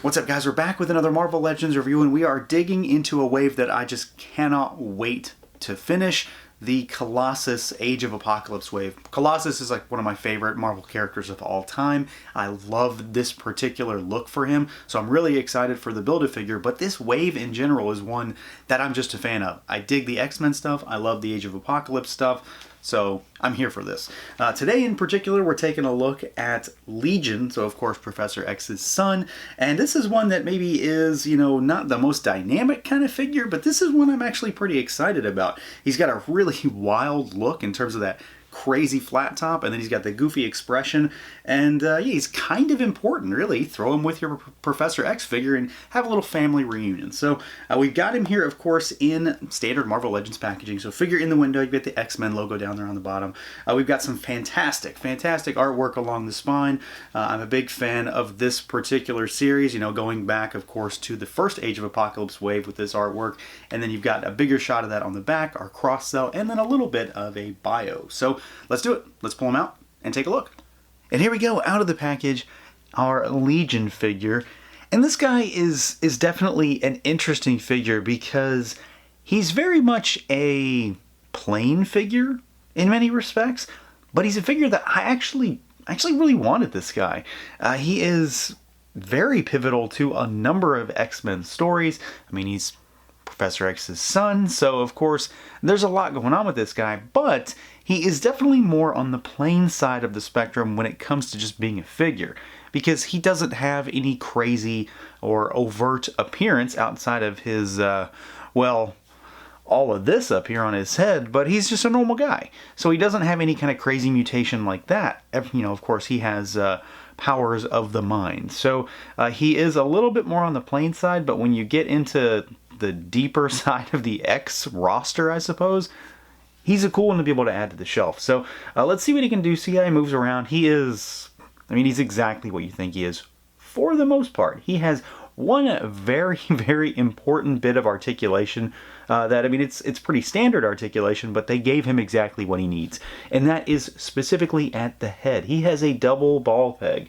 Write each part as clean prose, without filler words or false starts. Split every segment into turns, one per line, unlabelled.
What's up, guys? We're back with another Marvel Legends review, and we are digging into a wave that I just cannot wait to finish. The Colossus Age of Apocalypse wave. Colossus is like one of my favorite Marvel characters of all time. I love this particular look for him, so I'm really excited for the Build-A-Figure, but this wave in general is one that I'm just a fan of. I dig the X-Men stuff, I love the Age of Apocalypse stuff, so I'm here for this. Today in particular, we're taking a look at Legion, so of course Professor X's son, and this is one that maybe is, you know, not the most dynamic kind of figure, but this is one I'm actually pretty excited about. He's got a really wild look in terms of that crazy flat top, and then he's got the goofy expression, and yeah, he's kind of important, really. Throw him with your Professor X figure and have a little family reunion. So we've got him here, of course, in standard Marvel Legends packaging. So figure in the window, you get the X-Men logo down there on the bottom. We've got some fantastic artwork along the spine. I'm a big fan of this particular series, you know, going back, of course, to the first Age of Apocalypse wave with this artwork, and then you've got a bigger shot of that on the back, our cross-cell, and then a little bit of a bio. So let's do it. Let's pull them out and take a look. And here we go, out of the package, our Legion figure. And this guy is definitely an interesting figure because he's very much a plain figure in many respects, but he's a figure that I actually really wanted this guy. He is very pivotal to a number of X-Men stories. I mean, he's Professor X's son, so of course there's a lot going on with this guy, but he is definitely more on the plain side of the spectrum when it comes to just being a figure, because he doesn't have any crazy or overt appearance outside of his, well, all of this up here on his head, but he's just a normal guy. So he doesn't have any kind of crazy mutation like that. You know, of course, he has powers of the mind. So he is a little bit more on the plain side, but when you get into the deeper side of the X roster, I suppose, he's a cool one to be able to add to the shelf. So let's see what he can do. See how he moves around. He is, I mean, he's exactly what you think he is for the most part. He has one very, very important bit of articulation that, I mean, it's pretty standard articulation, but they gave him exactly what he needs. And that is specifically at the head. He has a double ball peg.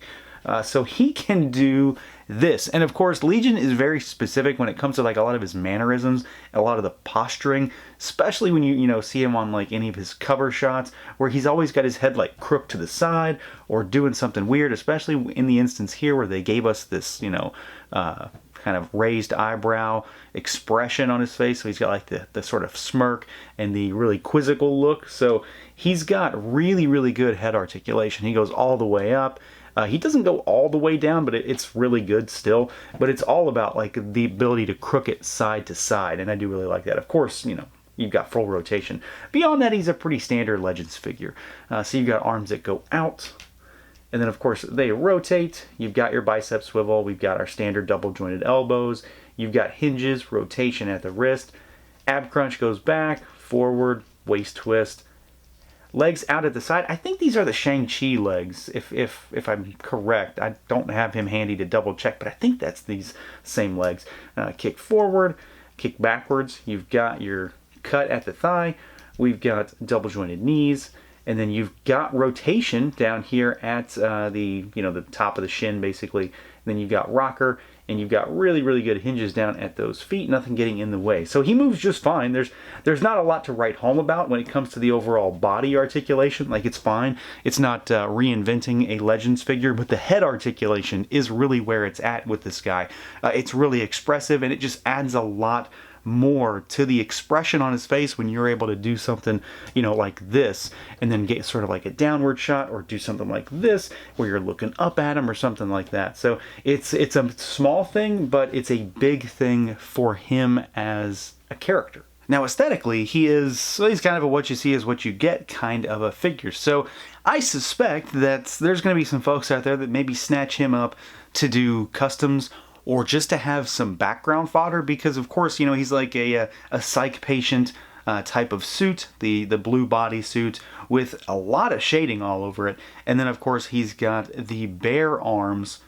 So he can do this. And of course, Legion is very specific when it comes to like a lot of his mannerisms, a lot of the posturing, especially when you know, see him on like any of his cover shots where he's always got his head like crooked to the side or doing something weird, especially in the instance here where they gave us this, you know, kind of raised eyebrow expression on his face. So he's got like the sort of smirk and the really quizzical look. So he's got really, really good head articulation. He goes all the way up. He doesn't go all the way down, but it's really good still. But it's all about like the ability to crook it side to side, and I do really like that. Of course, you know, you've got full rotation. Beyond that, he's a pretty standard Legends figure. So you've got arms that go out, and then of course they rotate. You've got your bicep swivel. We've got our standard double jointed elbows. You've got hinges, rotation at the wrist. Ab crunch goes back, forward, waist twist. Legs out at the side. I think these are the Shang-Chi legs, if I'm correct. I don't have him handy to double check, but I think that's these same legs. Kick forward, kick backwards. You've got your cut at the thigh. We've got double jointed knees, and then you've got rotation down here at the top of the shin, basically. And then you've got rocker, and you've got really, really good hinges down at those feet, nothing getting in the way. So he moves just fine. There's not a lot to write home about when it comes to the overall body articulation. Like, it's fine. It's not reinventing a Legends figure, but the head articulation is really where it's at with this guy. It's really expressive, and it just adds a lot more to the expression on his face when you're able to do something, you know, like this, and then get sort of like a downward shot, or do something like this where you're looking up at him or something like that. So it's a small thing, but it's a big thing for him as a character. Now, aesthetically, he's kind of a what you see is what you get kind of a figure. So I suspect that there's going to be some folks out there that maybe snatch him up to do customs, or just to have some background fodder, because of course, you know, he's like a psych patient type of suit, the blue bodysuit with a lot of shading all over it. And then of course he's got the bare arms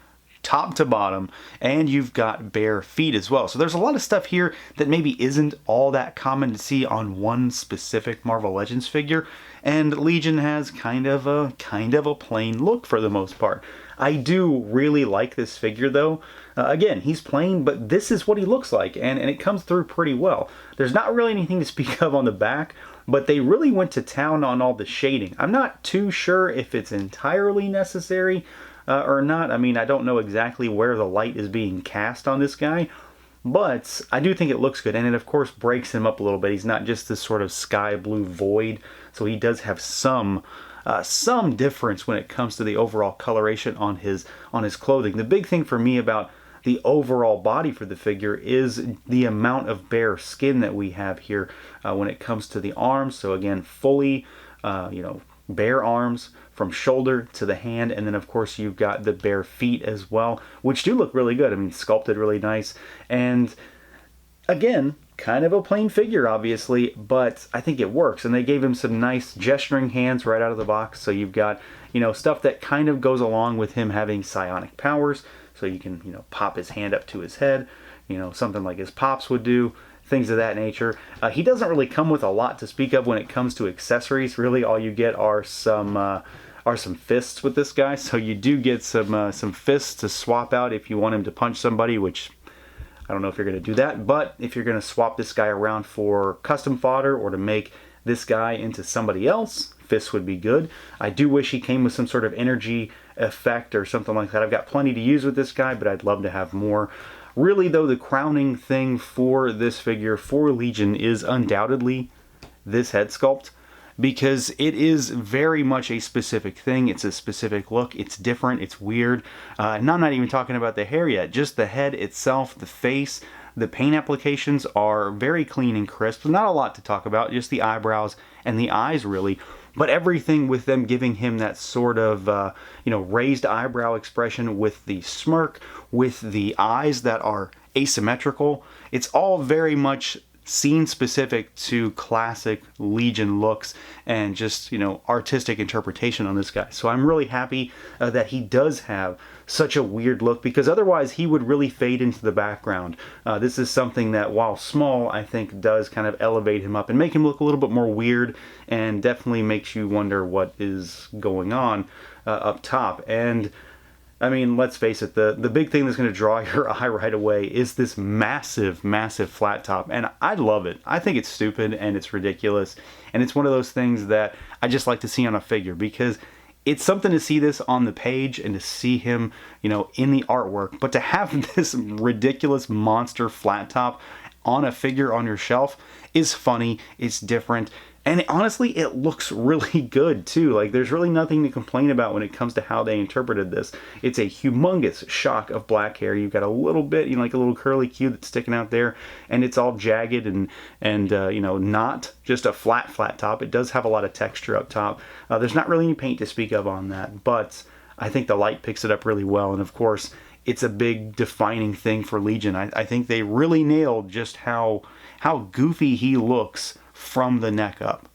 top to bottom, and you've got bare feet as well. So there's a lot of stuff here that maybe isn't all that common to see on one specific Marvel Legends figure, and Legion has kind of a plain look for the most part. I do really like this figure though. Again, he's plain, but this is what he looks like, and it comes through pretty well. There's not really anything to speak of on the back, but they really went to town on all the shading. I'm not too sure if it's entirely necessary or not. I mean, I don't know exactly where the light is being cast on this guy, but I do think it looks good, and it of course breaks him up a little bit. He's not just this sort of sky blue void, so he does have some difference when it comes to the overall coloration on his clothing. The big thing for me about the overall body for the figure is the amount of bare skin that we have here when it comes to the arms. So again, fully bare arms from shoulder to the hand, and then of course you've got the bare feet as well, which do look really good. I mean, sculpted really nice, and again, kind of a plain figure obviously, but I think it works. And they gave him some nice gesturing hands right out of the box, so you've got stuff that kind of goes along with him having psionic powers, so you can pop his hand up to his head, something like his pops would do, things of that nature. He doesn't really come with a lot to speak of when it comes to accessories. Really all you get are some fists with this guy, so you do get some fists to swap out if you want him to punch somebody, which I don't know if you're going to do that, but if you're going to swap this guy around for custom fodder or to make this guy into somebody else, fists would be good. I do wish he came with some sort of energy effect or something like that. I've got plenty to use with this guy, but I'd love to have more. Really though, the crowning thing for this figure, for Legion, is undoubtedly this head sculpt, because it is very much a specific thing. It's a specific look. It's different. It's weird. And I'm not even talking about the hair yet. Just the head itself, the face, the paint applications are very clean and crisp. Not a lot to talk about. Just the eyebrows and the eyes, really. But everything with them giving him that sort of, raised eyebrow expression with the smirk, with the eyes that are asymmetrical. It's all very much scene specific to classic Legion looks and just artistic interpretation on this guy. So I'm really happy that he does have such a weird look, because otherwise he would really fade into the background. This is something that, while small, I think does kind of elevate him up and make him look a little bit more weird, and definitely makes you wonder what is going on up top. And I mean, let's face it, the big thing that's going to draw your eye right away is this massive, massive flat top. And I love it. I think it's stupid and it's ridiculous. And it's one of those things that I just like to see on a figure, because it's something to see this on the page and to see him, in the artwork. But to have this ridiculous monster flat top on a figure on your shelf is funny, it's different, and honestly, it looks really good too. Like, there's really nothing to complain about when it comes to how they interpreted this. It's a humongous shock of black hair. You've got a little bit, like a little curly Q that's sticking out there, and it's all jagged and not just a flat top. It does have a lot of texture up top. There's not really any paint to speak of on that, but I think the light picks it up really well, and of course, it's a big defining thing for Legion. I think they really nailed just how goofy he looks from the neck up.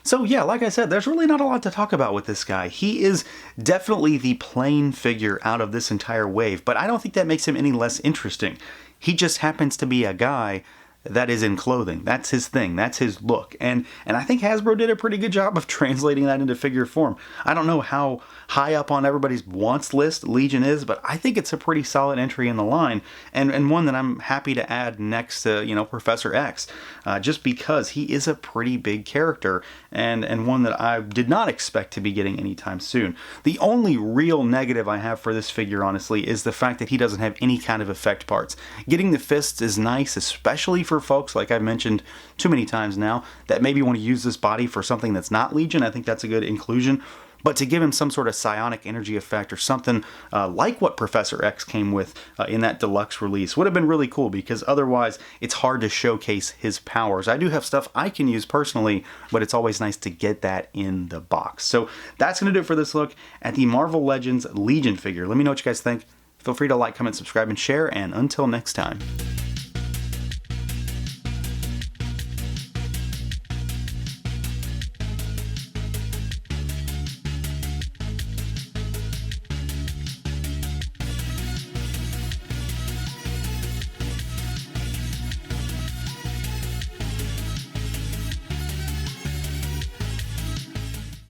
So yeah, like I said, there's really not a lot to talk about with this guy. He is definitely the plain figure out of this entire wave, but I don't think that makes him any less interesting. He just happens to be a guy that is in clothing. That's his thing. That's his look. And I think Hasbro did a pretty good job of translating that into figure form. I don't know how high up on everybody's wants list Legion is, but I think it's a pretty solid entry in the line, and one that I'm happy to add next to, Professor X, just because he is a pretty big character, and one that I did not expect to be getting anytime soon. The only real negative I have for this figure, honestly, is the fact that he doesn't have any kind of effect parts. Getting the fists is nice, especially for folks, like I've mentioned too many times now, that maybe want to use this body for something that's not Legion. I think that's a good inclusion. But to give him some sort of psionic energy effect or something like what Professor X came with in that deluxe release would have been really cool, because otherwise it's hard to showcase his powers. I do have stuff I can use personally, but it's always nice to get that in the box. So that's going to do it for this look at the Marvel Legends Legion figure. Let me know what you guys think. Feel free to like, comment, subscribe, and share, and until next time.